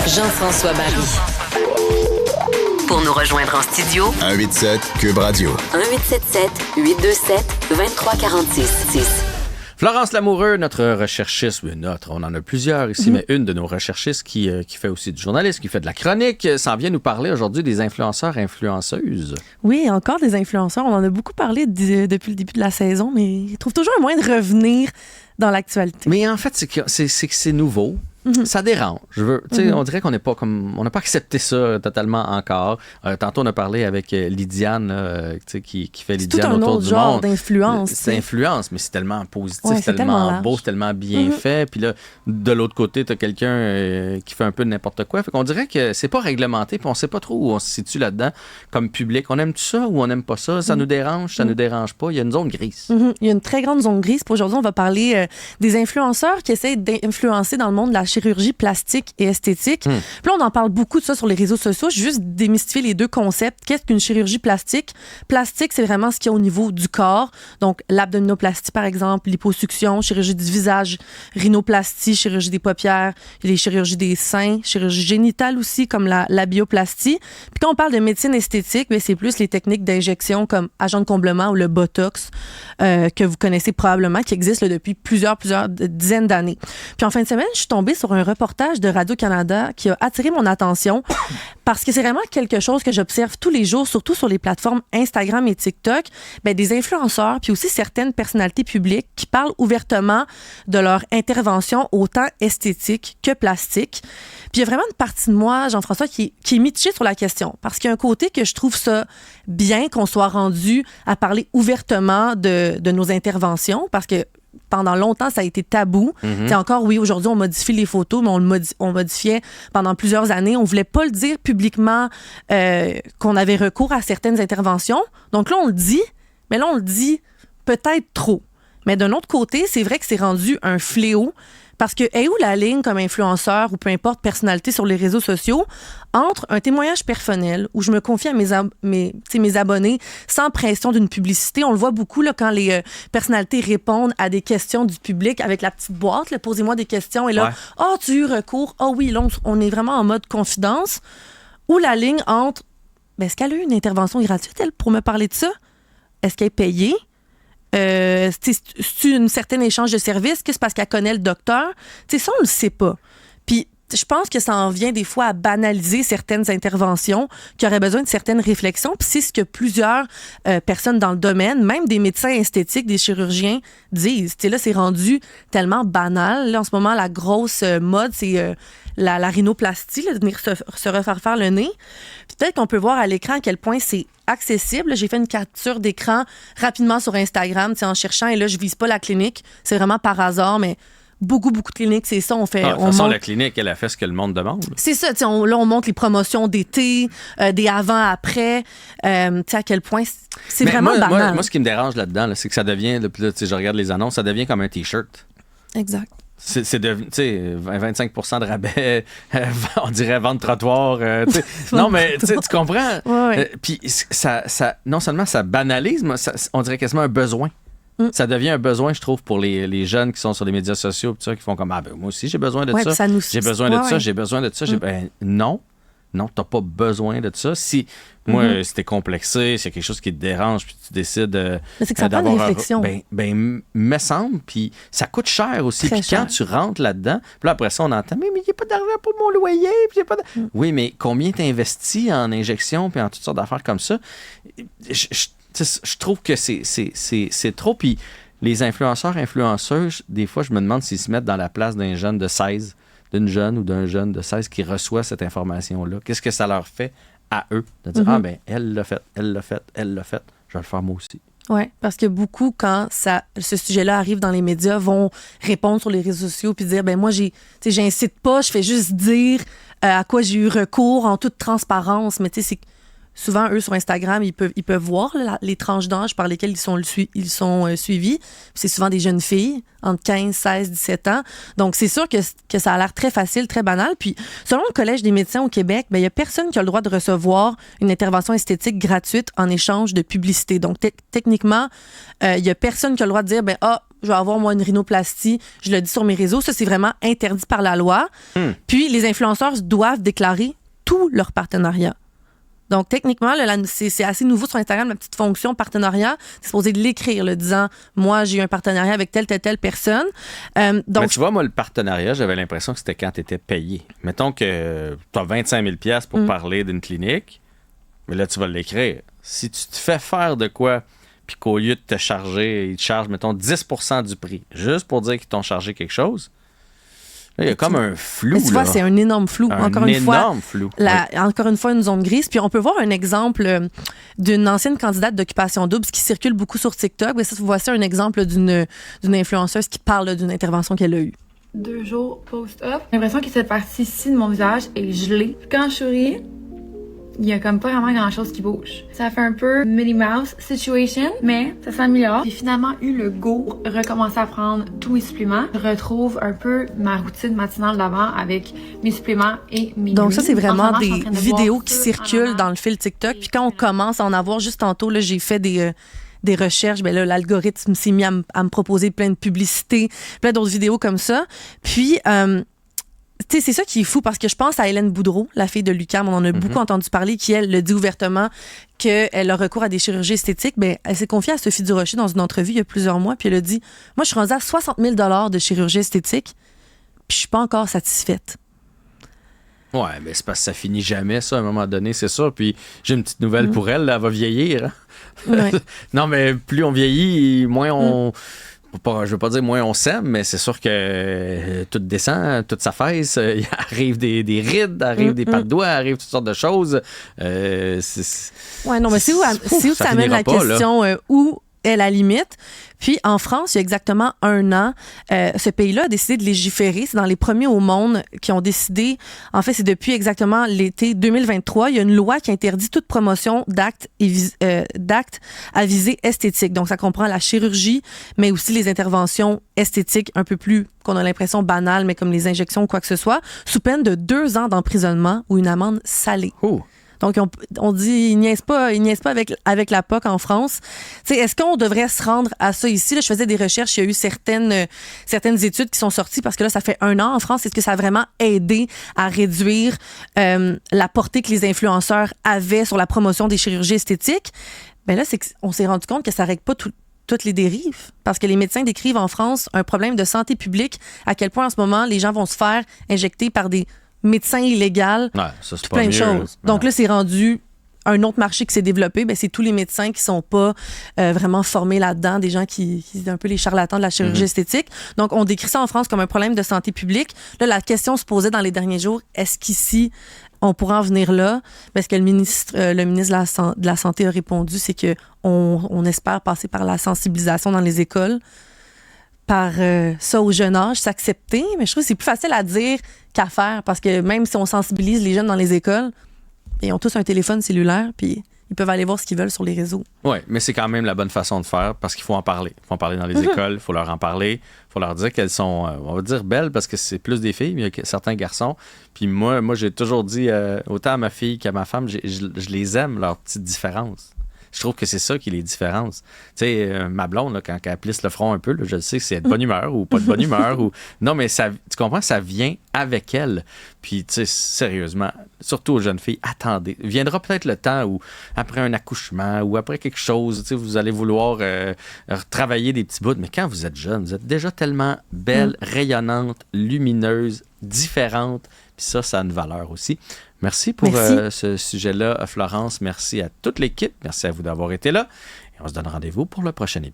Jean-François Barry. Pour nous rejoindre en studio, 187 Cube Radio. 1877-827-2346. Florence Lamoureux, notre recherchiste, on en a plusieurs ici, mais une de nos recherchistes qui fait aussi du journalisme, qui fait de la chronique, s'en vient nous parler aujourd'hui des influenceurs, influenceuses. Oui, encore des influenceurs. On en a beaucoup parlé depuis le début de la saison, mais ils trouvent toujours un moyen de revenir dans l'actualité. Mais en fait, c'est que c'est nouveau. Ça dérange. On dirait qu'on n'est pas comme. On n'a pas accepté ça totalement encore. Tantôt, on a parlé avec Lydiane, qui fait Lydiane autour du monde. C'est tout un autre genre d'influence. C'est influence, mais c'est tellement positif, c'est tellement beau, c'est tellement bien fait. Puis là, de l'autre côté, tu as quelqu'un qui fait un peu de n'importe quoi. Fait qu'on dirait que c'est pas réglementé, puis on sait pas trop où on se situe là-dedans comme public. On aime tout ça ou on n'aime pas ça? Ça nous dérange, ça nous dérange pas? Il y a une zone grise. Il y a une très grande zone grise. Pour aujourd'hui, on va parler des influenceurs qui essayent d'influencer dans le monde de la chirurgie plastique et esthétique. Puis là, on en parle beaucoup de ça sur les réseaux sociaux. Je vais juste démystifier les deux concepts. Qu'est-ce qu'une chirurgie plastique? Plastique, c'est vraiment ce qu'il y a au niveau du corps. Donc, l'abdominoplastie, par exemple, liposuction, chirurgie du visage, rhinoplastie, chirurgie des paupières, les chirurgies des seins, chirurgie génitale aussi, comme la bioplastie. Puis quand on parle de médecine esthétique, bien, c'est plus les techniques d'injection comme agent de comblement ou le Botox que vous connaissez probablement, qui existe là, depuis plusieurs dizaines d'années. Puis en fin de semaine, je suis tombée sur un reportage de Radio-Canada qui a attiré mon attention parce que c'est vraiment quelque chose que j'observe tous les jours, surtout sur les plateformes Instagram et TikTok, bien, des influenceurs puis aussi certaines personnalités publiques qui parlent ouvertement de leur intervention autant esthétique que plastique. Puis il y a vraiment une partie de moi, Jean-François, qui est mitigée sur la question parce qu'il y a un côté que je trouve ça bien qu'on soit rendu à parler ouvertement de nos interventions parce que pendant longtemps, ça a été tabou. C'est encore, oui, aujourd'hui, on modifie les photos, mais on modifiait pendant plusieurs années. On voulait pas le dire publiquement qu'on avait recours à certaines interventions. Donc là, on le dit, mais là, on le dit peut-être trop. Mais d'un autre côté, c'est vrai que c'est rendu un fléau parce que est où la ligne comme influenceur ou peu importe personnalité sur les réseaux sociaux entre un témoignage personnel où je me confie à mes abonnés sans pression d'une publicité. On le voit beaucoup là, quand les personnalités répondent à des questions du public avec la petite boîte. Là, posez-moi des questions et là, tu as eu recours? Oui, là, on est vraiment en mode confidence. Ou la ligne entre, est-ce qu'elle a eu une intervention gratuite, elle, pour me parler de ça? Est-ce qu'elle est payée? C'est une certaine échange de services, que c'est parce qu'elle connaît le docteur. T'sais, ça, on le sait pas. Puis, je pense que ça en vient des fois à banaliser certaines interventions qui auraient besoin de certaines réflexions. Puis c'est ce que plusieurs personnes dans le domaine, même des médecins esthétiques, des chirurgiens, disent. T'sais, là, c'est rendu tellement banal. Là, en ce moment, la grosse mode, c'est la rhinoplastie, là, de venir se refaire faire le nez. Puis peut-être qu'on peut voir à l'écran à quel point c'est accessible. J'ai fait une capture d'écran rapidement sur Instagram, en cherchant, et là, je vise pas la clinique. C'est vraiment par hasard, mais beaucoup de cliniques, c'est ça. De toute façon, la clinique, elle a fait ce que le monde demande. C'est ça. On montre les promotions d'été, des avant-après. À quel point c'est vraiment banal. Moi, ce qui me dérange là-dedans, c'est que ça devient, là, je regarde les annonces, ça devient comme un T-shirt. Exact. C'est devenu, 25% de rabais, on dirait vente trottoir. Non, mais tu comprends? Ouais. Puis ça, non seulement ça banalise, mais on dirait quasiment un besoin. Ça devient un besoin, je trouve, pour les jeunes qui sont sur les médias sociaux, qui font comme, moi aussi, j'ai besoin de ça. J'ai besoin de ça, j'ai besoin de ça. Non, t'as pas besoin de ça. Si t'es complexé, c'est quelque chose qui te dérange, puis tu décides c'est que ça d'avoir une réflexion. Me semble, puis ça coûte cher aussi. Puis quand tu rentres là-dedans, puis là, après ça, on entend, mais il n'y a pas d'argent pour mon loyer. Puis Oui, mais combien t'investis en injection, puis en toutes sortes d'affaires comme ça? Je trouve que c'est trop. Puis les influenceurs, influenceuses, des fois, je me demande s'ils se mettent dans la place d'un jeune de 16, d'une jeune ou d'un jeune de 16 qui reçoit cette information-là. Qu'est-ce que ça leur fait à eux? De dire, elle l'a fait, je vais le faire moi aussi. Oui, parce que beaucoup, quand ce sujet-là arrive dans les médias, vont répondre sur les réseaux sociaux puis dire, moi, j'incite pas, je fais juste dire à quoi j'ai eu recours en toute transparence. Mais c'est souvent, eux, sur Instagram, ils peuvent voir les tranches d'âge par lesquelles ils sont suivis. C'est souvent des jeunes filles, entre 15, 16, 17 ans. Donc, c'est sûr que ça a l'air très facile, très banal. Puis, selon le Collège des médecins au Québec, il n'y a personne qui a le droit de recevoir une intervention esthétique gratuite en échange de publicité. Donc, techniquement, il n'y a personne qui a le droit de dire, je vais avoir, moi, une rhinoplastie, je le dis sur mes réseaux, ça, c'est vraiment interdit par la loi. Puis, les influenceurs doivent déclarer tous leurs partenariats. Donc, techniquement, là, c'est assez nouveau sur Instagram, la petite fonction partenariat. C'est supposé de l'écrire, là, disant, moi, j'ai eu un partenariat avec telle personne. Donc, mais tu vois, moi, le partenariat, j'avais l'impression que c'était quand tu étais payé. Mettons que tu as 25 000 $ pour parler d'une clinique, mais là, tu vas l'écrire. Si tu te fais faire de quoi, puis qu'au lieu de te charger, ils te chargent, mettons, 10 % du prix, juste pour dire qu'ils t'ont chargé quelque chose, là, il y a comme un flou. Mais tu vois, c'est un énorme flou. Encore une fois, encore une fois, une zone grise. Puis on peut voir un exemple d'une ancienne candidate d'occupation double, ce qui circule beaucoup sur TikTok. Mais ça, voici un exemple d'une influenceuse qui parle d'une intervention qu'elle a eue. 2 jours post-op, j'ai l'impression que cette partie-ci de mon visage est gelée. Quand je souris, il y a comme pas vraiment grand-chose qui bouge. Ça fait un peu Minnie Mouse situation, mais ça s'améliore. J'ai finalement eu le go pour recommencer à prendre tous mes suppléments. Je retrouve un peu ma routine matinale d'avant avec mes suppléments et mes Donc nuits. ça, c'est vraiment des vidéos qui ça circulent dans le fil TikTok. Puis quand on commence à en avoir, juste tantôt, là, j'ai fait des recherches, ben là, l'algorithme s'est mis à me proposer plein de publicités, plein d'autres vidéos comme ça. Puis... tu sais, c'est ça qui est fou parce que je pense à Hélène Boudreau, la fille de l'UQAM, on en a beaucoup entendu parler, qui, elle, le dit ouvertement qu'elle a recours à des chirurgies esthétiques. Ben, elle s'est confiée à Sophie Durocher dans une entrevue il y a plusieurs mois, puis elle a dit « Moi, je suis rendue à 60 000 $ de chirurgie esthétique, puis je suis pas encore satisfaite. » Ouais, mais c'est parce que ça finit jamais, ça, à un moment donné, c'est ça. Puis j'ai une petite nouvelle pour elle, là, elle va vieillir. Hein? Ouais. Non, mais plus on vieillit, moins on... Je veux pas dire moins on s'aime, mais c'est sûr que tout descend, toute s'affaisse, il arrive des rides, arrive des pas de doigts, arrive toutes sortes de choses. Ouais, non, mais c'est où ça amène la question où est la limite. Puis en France, il y a exactement 1 an, ce pays-là a décidé de légiférer. C'est dans les premiers au monde qui ont décidé, en fait, c'est depuis exactement l'été 2023, il y a une loi qui interdit toute promotion d'actes à visée esthétique. Donc, ça comprend la chirurgie, mais aussi les interventions esthétiques un peu plus, qu'on a l'impression banales, mais comme les injections ou quoi que ce soit, sous peine de 2 ans d'emprisonnement ou une amende salée. Oh. Donc, on dit, ils niaisent pas avec la POC en France. Tu sais, est-ce qu'on devrait se rendre à ça ici? Là, je faisais des recherches, il y a eu certaines études qui sont sorties parce que là, ça fait 1 an en France. Est-ce que ça a vraiment aidé à réduire la portée que les influenceurs avaient sur la promotion des chirurgies esthétiques? Bien là, on s'est rendu compte que ça ne règle pas toutes les dérives. Parce que les médecins décrivent en France un problème de santé publique, à quel point en ce moment, les gens vont se faire injecter par des médecins illégaux, ouais, ça, c'est plein de choses. Donc là, c'est rendu un autre marché qui s'est développé. Ben, c'est tous les médecins qui sont pas vraiment formés là-dedans, des gens qui sont un peu les charlatans de la chirurgie esthétique. Donc, on décrit ça en France comme un problème de santé publique. Là, la question se posait dans les derniers jours, est-ce qu'ici, on pourrait en venir là? Parce que le ministre de la Santé a répondu, c'est qu'on espère passer par la sensibilisation dans les écoles, par ça au jeune âge, s'accepter. Mais je trouve que c'est plus facile à dire qu'à faire parce que même si on sensibilise les jeunes dans les écoles, ils ont tous un téléphone cellulaire puis ils peuvent aller voir ce qu'ils veulent sur les réseaux. Oui, mais c'est quand même la bonne façon de faire parce qu'il faut en parler. Il faut en parler dans les écoles, il faut leur en parler, il faut leur dire qu'elles sont, on va dire belles parce que c'est plus des filles, mais il y a certains garçons. Puis moi j'ai toujours dit, autant à ma fille qu'à ma femme, je les aime, leurs petites différences. Je trouve que c'est ça qui les différence. Tu sais, ma blonde, là, quand elle plisse le front un peu, là, je le sais, c'est être de bonne humeur ou pas de bonne humeur. Non, mais ça, tu comprends, ça vient avec elle. Puis, tu sais, sérieusement, surtout aux jeunes filles, attendez. Viendra peut-être le temps où, après un accouchement ou après quelque chose, tu sais, vous allez vouloir travailler des petits bouts. Mais quand vous êtes jeune, vous êtes déjà tellement belle, rayonnante, lumineuse, différente. Puis ça a une valeur aussi. Merci pour ce sujet-là, Florence. Merci à toute l'équipe. Merci à vous d'avoir été là. Et on se donne rendez-vous pour le prochain épisode.